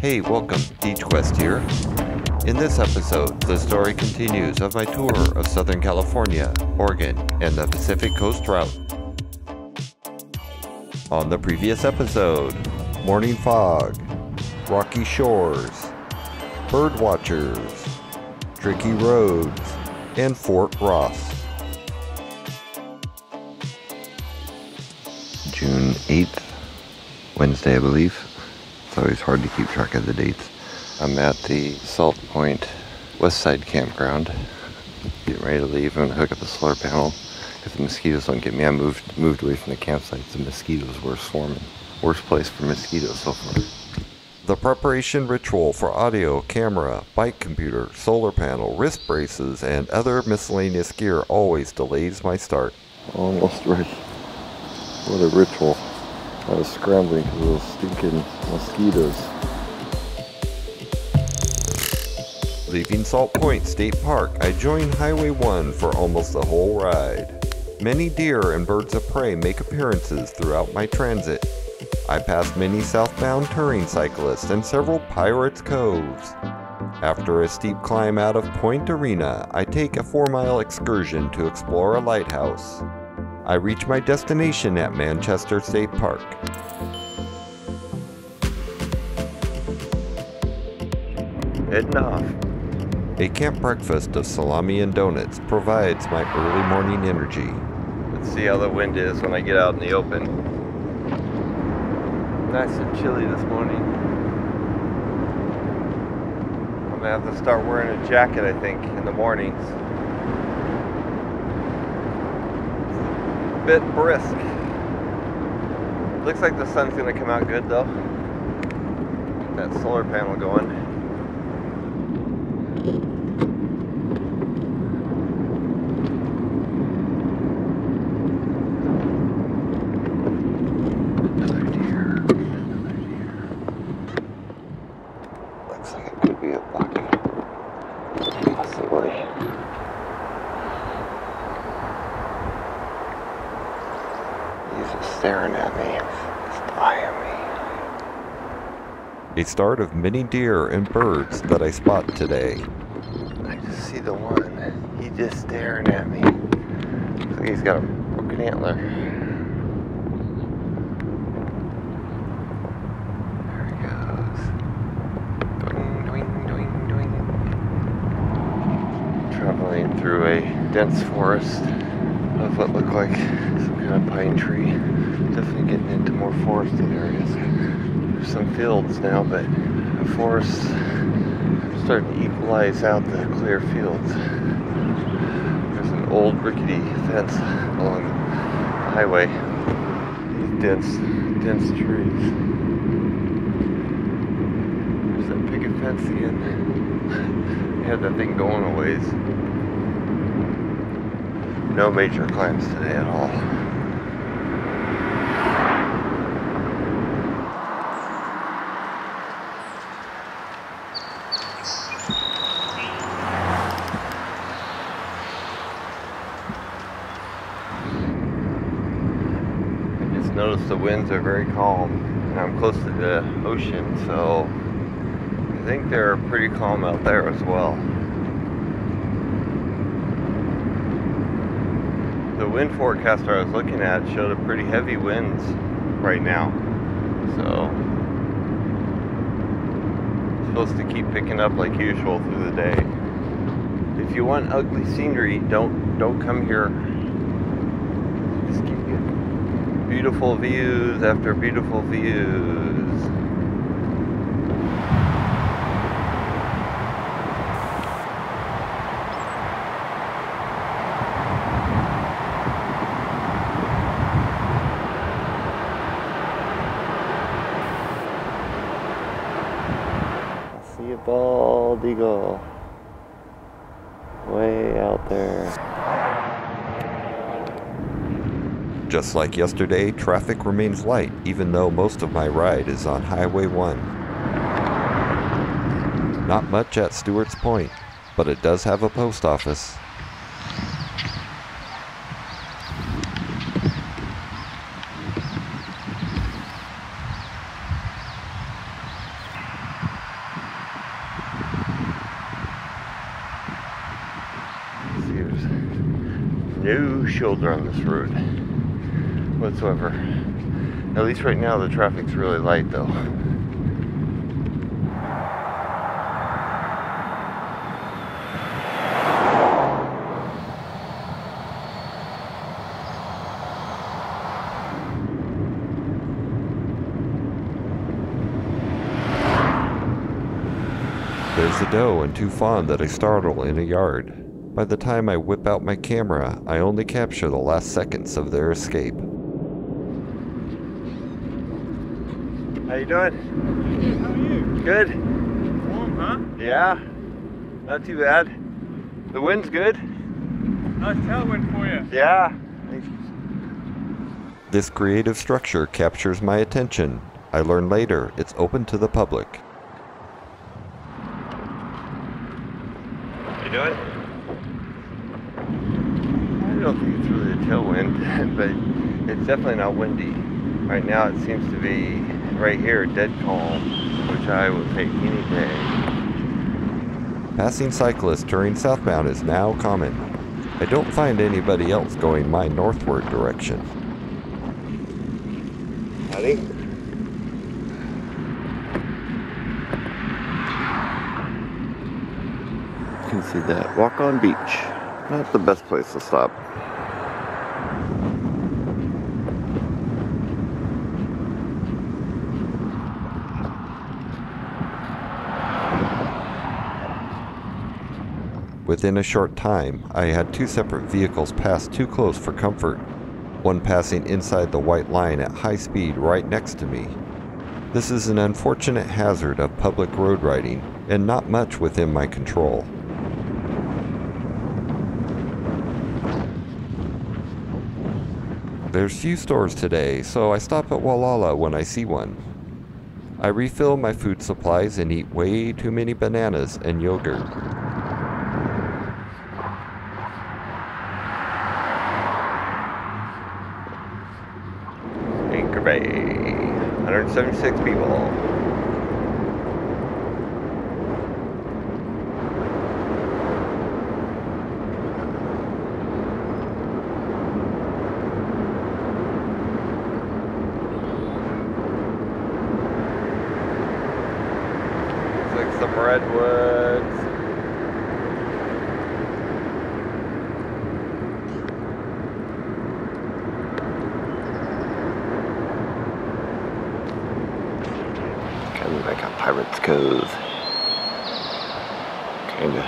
Hey, welcome, Beach Quest here. In this episode, the story continues of my tour of Southern California, Oregon, and the Pacific Coast route. On the previous episode, morning fog, rocky shores, bird watchers, tricky roads, and Fort Ross. June 8th, Wednesday, I believe. It's always hard to keep track of the dates. I'm at the Salt Point West Side Campground. Getting ready to leave and hook up the solar panel because the mosquitoes don't get me. I moved away from the campsites. The mosquitoes were swarming. Worst place for mosquitoes so far. The preparation ritual for audio, camera, bike computer, solar panel, wrist braces, and other miscellaneous gear always delays my start. Almost ready. What a ritual. I was scrambling because of those stinking mosquitoes. Leaving Salt Point State Park, I joined Highway 1 for almost the whole ride. Many deer and birds of prey make appearances throughout my transit. I passed many southbound touring cyclists and several pirates' coves. After a steep climb out of Point Arena, I take a 4-mile excursion to explore a lighthouse. I reach my destination at Manchester State Park. Heading off. A camp breakfast of salami and donuts provides my early morning energy. Let's see how the wind is when I get out in the open. Nice and chilly this morning. I'm gonna have to start wearing a jacket, I think, in the mornings. Bit brisk. Looks like the sun's gonna come out good though. Get that solar panel going. Another deer. Looks like it could be a buck. Possibly. Staring at me, just eyeing me. A start of many deer and birds that I spot today. I just see the one. He just staring at me. Looks like he's got a broken antler. There he goes. Doing, doing, doing, doing. Traveling through a dense forest of what look like some kind of pine tree. Definitely getting into more forested areas. There's some fields now, but the forests are starting to equalize out the clear fields. There's an old rickety fence along the highway. These dense trees. There's that picket fence again. They had that thing going a ways. No major climbs today at all. I just noticed the winds are very calm, and I'm close to the ocean, so I think they're pretty calm out there as well. The wind forecaster I was looking at showed a pretty heavy winds right now, so it's supposed to keep picking up like usual through the day. If you want ugly scenery, don't come here. Just keep getting beautiful views after beautiful views. Bald eagle way out there. Just like yesterday, traffic remains light even though most of my ride is on Highway 1. Not much at Stewarts Point, but it does have a post office. no shoulder on this road whatsoever. At least right now the traffic's really light though. There's a doe and 2 fawn that I startle in a yard. By the time I whip out my camera, I only capture the last seconds of their escape. How you doing? Good, how are you? Good. Warm, huh? Yeah, not too bad. The wind's good. Nice tailwind for you. Yeah. This creative structure captures my attention. I learn later it's open to the public. How you doing? I don't think it's really a tailwind, but it's definitely not windy. Right now it seems to be right here dead calm, which I will take any day. Passing cyclists turning southbound is now common. I don't find anybody else going my northward direction. Howdy. You can see that walk on beach. Not the best place to stop. Within a short time, I had 2 separate vehicles pass too close for comfort, one passing inside the white line at high speed right next to me. This is an unfortunate hazard of public road riding, and not much within my control. There's few stores today, so I stop at Gualala when I see one. I refill my food supplies and eat way too many bananas and yogurt. Anchor Bay, 176 people. Looks like some redwoods. Kind of like a pirate's cove. Kinda.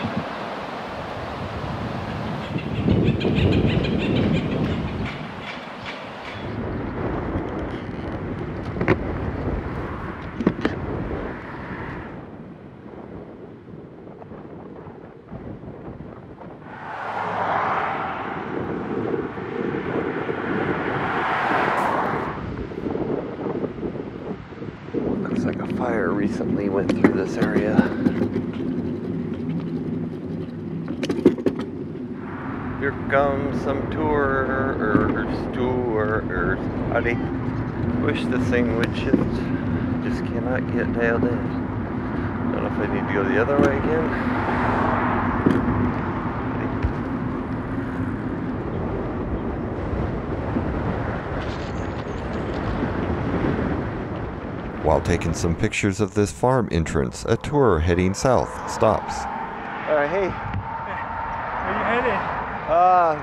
Looks like a fire recently went through this area. Here comes some tourers. Howdy. Wish this thing would shift. Just cannot get dialed in. Don't know if I need to go the other way again. While taking some pictures of this farm entrance, a tour heading south stops. Hey. Where you headed?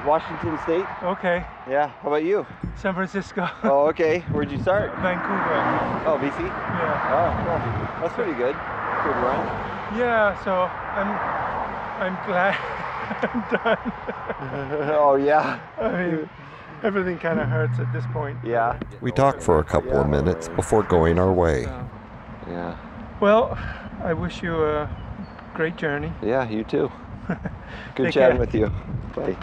Washington State. Okay. Yeah, how about you? San Francisco. Oh, okay. Where'd you start? Vancouver. Oh, BC? Yeah. Oh, cool. That's pretty good. Good run. Yeah, so I'm glad I'm done. Oh, yeah. I mean, everything kind of hurts at this point. Yeah. We talk for a couple of minutes before going our way. So, Yeah. well, I wish you a great journey. Yeah, you too. Good Take chatting care. with you. Bye.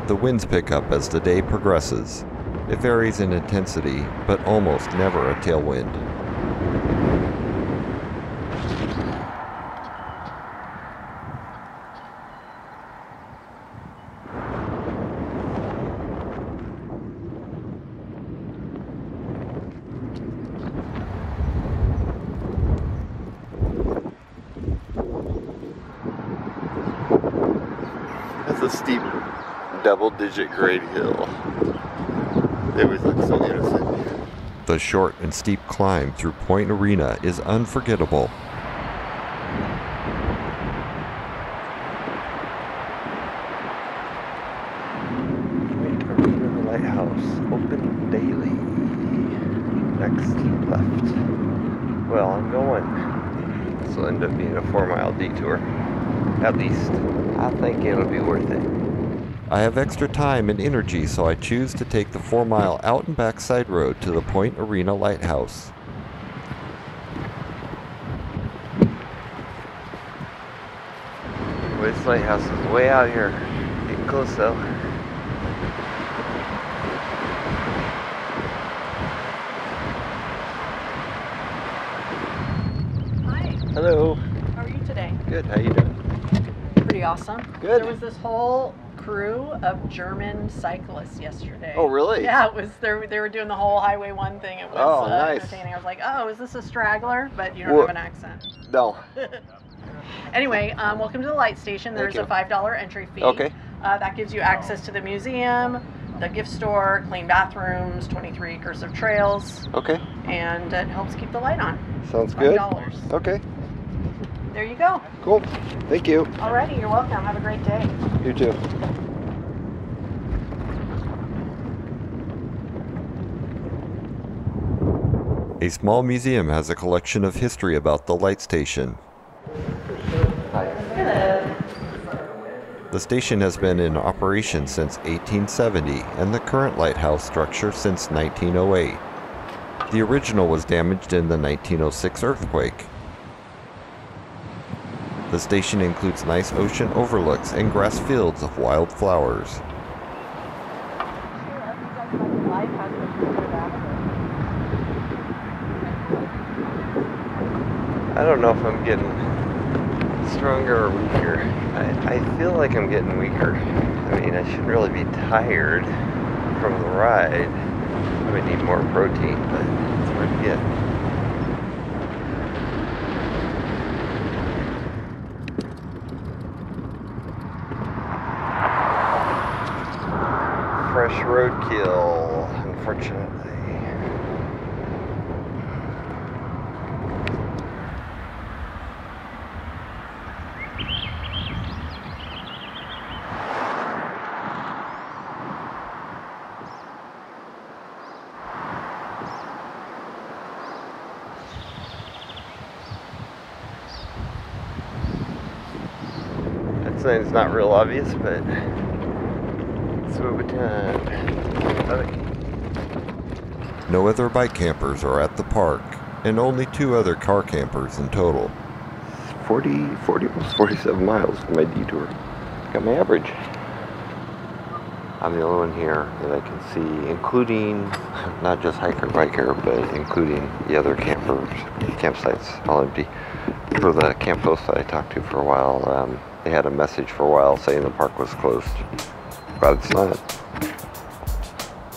The winds pick up as the day progresses. It varies in intensity, but almost never a tailwind. steep double-digit grade hill. They always look so innocent. The short and steep climb through Point Arena is unforgettable. Point Arena Lighthouse, open daily. Next left. Well, I'm going. This will end up being a 4-mile detour. At least. I think it'll be worth it. I have extra time and energy, so I choose to take the 4-mile out and back side road to the Point Arena Lighthouse. This lighthouse is way out here. Getting close though. Hi, Hello. how are you today? Good. How you doing? Pretty awesome. Good. There was this whole crew of German cyclists yesterday. Oh, really? Yeah, it was. They were doing the whole Highway 1 thing. It was Oh, nice. entertaining. I was like, oh, is this a straggler? But you don't Well- have an accent. No. Anyway, welcome to the light station. There's Thank a you. $5 entry fee. Okay. That gives you access to the museum, the gift store, clean bathrooms, 23 acres of trails, Okay. and it helps keep the light on. Sounds good. $5. Okay. There you go. Cool. Thank you. Alrighty, you're welcome. Have a great day. You too. A small museum has a collection of history about the light station. The station has been in operation since 1870 and the current lighthouse structure since 1908. The original was damaged in the 1906 earthquake. The station includes nice ocean overlooks and grass fields of wild flowers. I don't know if I'm getting stronger or weaker. I feel like I'm getting weaker. I mean, I shouldn't really be tired from the ride. I would need more protein, but it's hard to get. Fresh roadkill, unfortunately. That sign's not real obvious, but it's over time. No other bike campers are at the park, and only 2 other car campers in total. 40, almost 47 miles for my detour. Got my average. I'm the only one here that I can see, including not just hiker biker, but including the other campsites, all empty. For the camp host that I talked to for a while, they had a message for a while saying the park was closed. But it's not.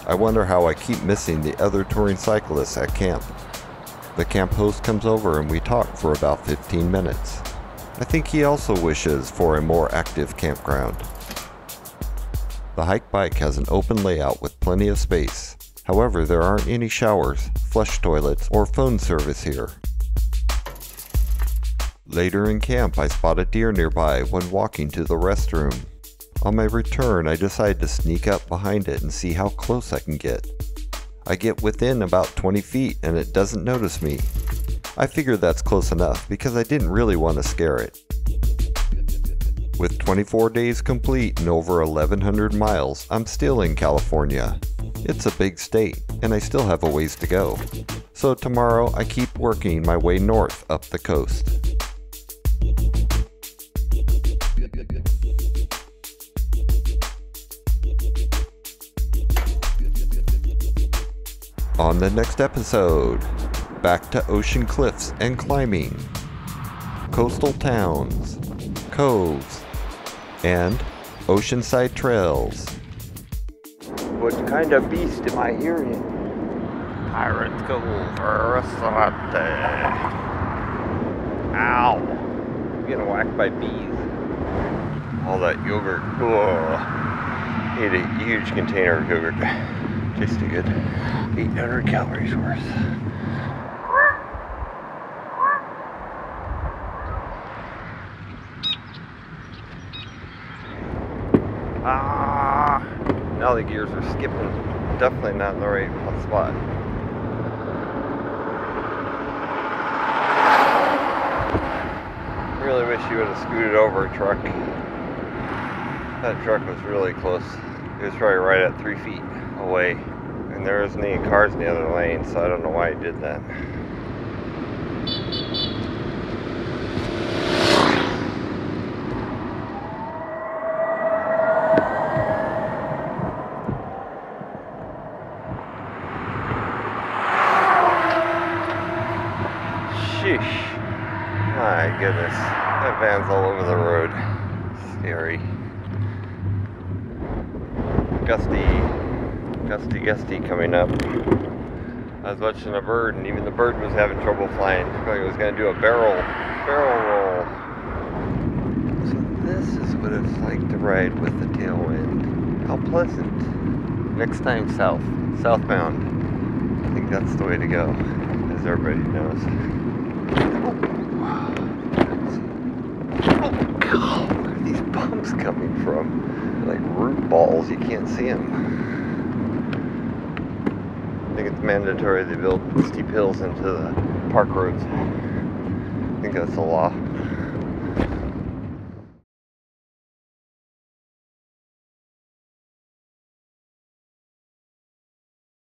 I wonder how I keep missing the other touring cyclists at camp. The camp host comes over and we talk for about 15 minutes. I think he also wishes for a more active campground. The hike bike has an open layout with plenty of space. However, there aren't any showers, flush toilets, or phone service here. Later in camp, I spot a deer nearby when walking to the restroom. On my return, I decide to sneak up behind it and see how close I can get. I get within about 20 feet and it doesn't notice me. I figure that's close enough because I didn't really want to scare it. With 24 days complete and over 1,100 miles, I'm still in California. It's a big state, and I still have a ways to go. So tomorrow, I keep working my way north up the coast. On the next episode, back to ocean cliffs and climbing, coastal towns, coves, and oceanside trails. What kind of beast am I hearing? Pirate Cove Restaurante. Ow. I'm getting whacked by bees. All that yogurt. Oh, ate a huge container of yogurt. Tasted good. 800 calories worth. Ah! Now the gears are skipping. Definitely not in the right spot. Really wish you would have scooted over a truck. That truck was really close. It was probably right at 3 feet away. And there isn't any cars in the other lane, so I don't know why he did that. Sheesh. My goodness. That van's all over the road. Scary. Gusty coming up. I was watching a bird, and even the bird was having trouble flying. Looked like it was going to do a barrel roll. So this is what it's like to ride with the tailwind. How pleasant. Next time southbound. I think that's the way to go, as everybody knows. Oh God, where are these bumps coming from? They're like root balls, you can't see them. I think it's mandatory they build steep hills into the park roads. I think that's the law.